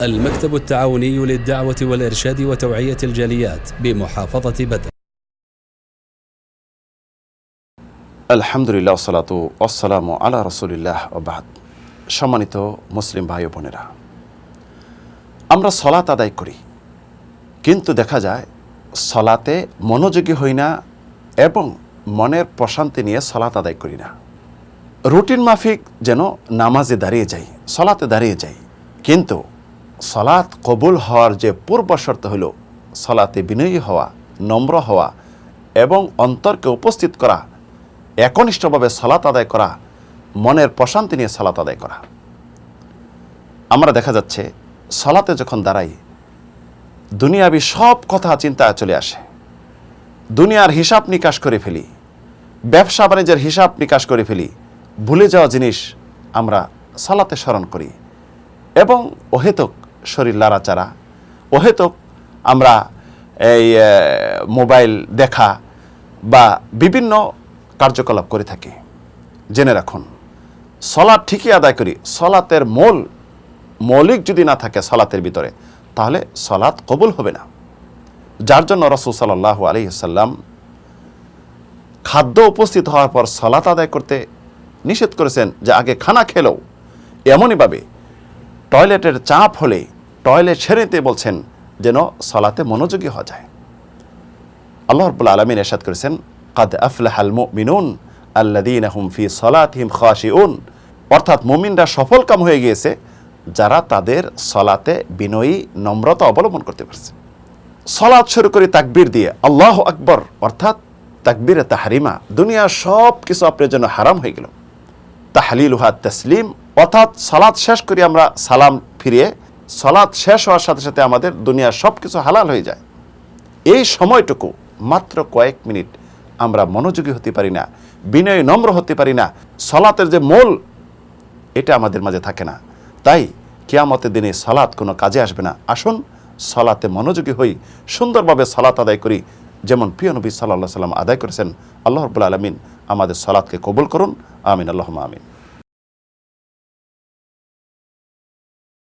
المكتب التعاوني للدعوة والإرشاد وتوعية الجاليات بمحافظة بدر। আলহামদুলিল্লাহ ওয়াসসালাতু ওয়াসসালামু আলা রাসূলিল্লাহ ওয়া বাদ। সম্মানিত মুসলিম ভাই ও বোনেরা, আমরা সালাত আদায় করি, কিন্তু দেখা যায় সালাতে মনোযোগী হই না এবং মনের প্রশান্তি নিয়ে সালাত আদায় করি না। রুটিন মাফিক যেন নামাজে দাঁড়িয়ে যাই, সালাতে দাঁড়িয়ে যাই, কিন্তু সালাত কবুল হওয়ার যে পূর্ব শর্ত হলো সালাতে বিনয়ী হওয়া, নম্র হওয়া এবং অন্তরকে উপস্থিত করা, একনিষ্ঠভাবে সালাত আদায় করা, মনের প্রশান্তি নিয়ে সালাত আদায় করা। আমরা দেখা যাচ্ছে সালাতে যখন দাঁড়াই দুনিয়াবি সব কথা চিন্তা চলে আসে, দুনিয়ার হিসাব নিকাশ করে ফেলি, ব্যবসা বাণিজ্যের হিসাব নিকাশ করে ফেলি, ভুলে যাওয়া জিনিস আমরা সালাতে স্মরণ করি এবং অহেতুক শরীর লাড়াচাড়া, অহেতুক আমরা এই মোবাইল দেখা বা বিভিন্ন কার্যকলাপ করে থাকি। জেনে রাখুন, সালাত ঠিকই আদায় করি, সালাতের মৌলিক যদি না থাকে সালাতের ভিতরে, তাহলে সালাত কবুল হবে না। যার জন্য রাসূল সাল্লাল্লাহু আলাইহি ওয়াসাল্লাম খাদ্য উপস্থিত হওয়ার পর সালাত আদায় করতে নিষেধ করেছেন, যে আগে খানা খেলেও এমনইভাবে টয়লেটের চাপ হলে টয়লেট ছেড়ে দিতে বলছেন যেন সালাতে মনোযোগী হওয়া যায়। আল্লাহ রাব্বুল আলামিন ইরশাদ করেছেন, কাদ আফলাহাল মুমিনুন আল্লাযীনা হুম ফি সালাতিহিম খাশিউন, অর্থাৎ মুমিনরা সফলকাম হয়ে গিয়েছে যারা তাদের সালাতে বিনয়ী নম্রতা অবলম্বন করতে পারছে। সালাত শুরু করি তাকবীর দিয়ে, আল্লাহু আকবার, অর্থাৎ তাকবীরে তাহরিমা, দুনিয়ার সব কিছু আপনার জন্য হারাম হয়ে গেল। তাহলিলুহা তাসলিম, অর্থাৎ সালাত শেষ করি আমরা সালাম ফিরিয়ে, সালাত শেষ হওয়ার সাথে সাথে আমাদের দুনিয়ার সব কিছু হালাল হয়ে যায়। এই সময়টুকু মাত্র কয়েক মিনিট আমরা মনোযোগী হতে পারি না, বিনয়ী নম্র হতে পারি না, সালাতের যে মূল এটা আমাদের মাঝে থাকে না। তাই কিয়ামতের দিনে সালাত কোনো কাজে আসবে না। আসুন সালাতে মনোযোগী হই, সুন্দরভাবে সালাত আদায় করি, যেমন প্রিয় নবী সাল্লাল্লাহু আলাইহি ওয়াসাল্লাম আদায় করেছেন। আল্লাহ রাব্বুল আলামিন আমাদের সালাতকে কবুল করুন, আমিন, আল্লাহুম্মা আমিন।